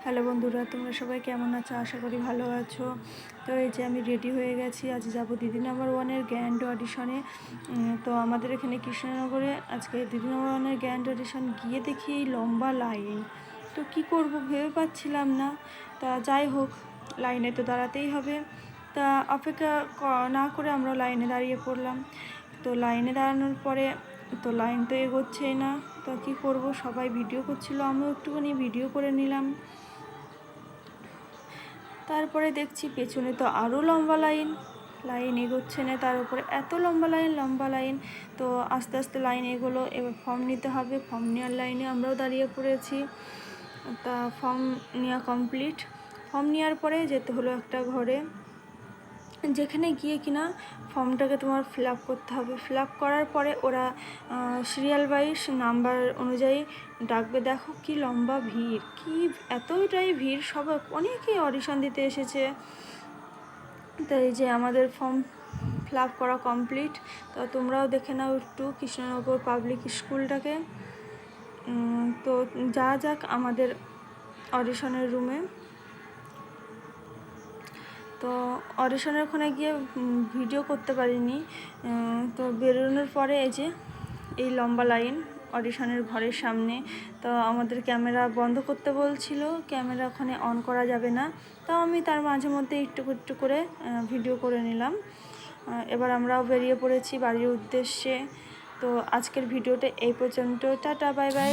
Hello বন্ধুরা, তোমরা সবাই কেমন আছো? আশা করি ভালো আছো। তো এই যে আমি রেডি হয়ে গেছি, আজ যাব দিদি নাম্বার ওয়ানের গ্র্যান্ড অডিশনে। তো আমাদের এখানে কৃষ্ণনগরে আজকে দিদি নাম্বার ওয়ানের গ্র্যান্ড অডিশন গিয়ে দেখি লম্বা লাইন। তো কি করব ভেবে পাচ্ছিলাম না। তা যাই হোক, লাইনে তো দাঁড়াতেই হবে। তা অপেক্ষা না করে আমরা লাইনে দাঁড়িয়ে পড়লাম। তো লাইনে দাঁড়ানোর পরে তো লাইন তো এগোচ্ছেই না। তো কী করব, সবাই ভিডিও করছিল, আমিও একটুখানি ভিডিও করে নিলাম। তারপরে দেখছি পেছনে তো আরও লম্বা লাইন, লাইন এগোচ্ছে না, তার উপরে এত লম্বা লাইন। তো আস্তে আস্তে লাইন এগোলো, এবার ফর্ম নিতে হবে। ফর্ম নেওয়ার লাইনে আমরাও দাঁড়িয়ে পড়েছি। তা ফর্ম নেওয়া কমপ্লিট। ফর্ম নেওয়ার পরে যেতে হলো একটা ঘরে, যেখানে গিয়ে কিনা ফর্মটাকে তোমার ফিল আপ করতে হবে। ফিল আপ করার পরে ওরা সিরিয়াল ওয়াইজ নাম্বার অনুযায়ী ডাকবে। দেখো কি লম্বা ভিড়, কি এতটাই ভিড়, সবাই অনেকেই অডিশন দিতে এসেছে। তো এই যে আমাদের ফর্ম ফিল আপ করা কমপ্লিট। তো তোমরাও দেখে নাও একটু কৃষ্ণনগর পাবলিক স্কুলটাকে। তো যাক আমাদের অডিশনের রুমে। তো অডিশনের ওখানে গিয়ে ভিডিও করতে পারিনি। তো বেরোনোর পরে এই যে এই লম্বা লাইন অডিশনের ঘরের সামনে। তো আমাদের ক্যামেরা বন্ধ করতে বলছিল, ক্যামেরা ওখানে অন করা যাবে না। তাও আমি তার মাঝে মধ্যে একটু করে ভিডিও করে নিলাম। এবার আমরাও বেরিয়ে পড়েছি বাড়ির উদ্দেশ্যে। তো আজকের ভিডিওটা এই পর্যন্ত। Tata, bye bye.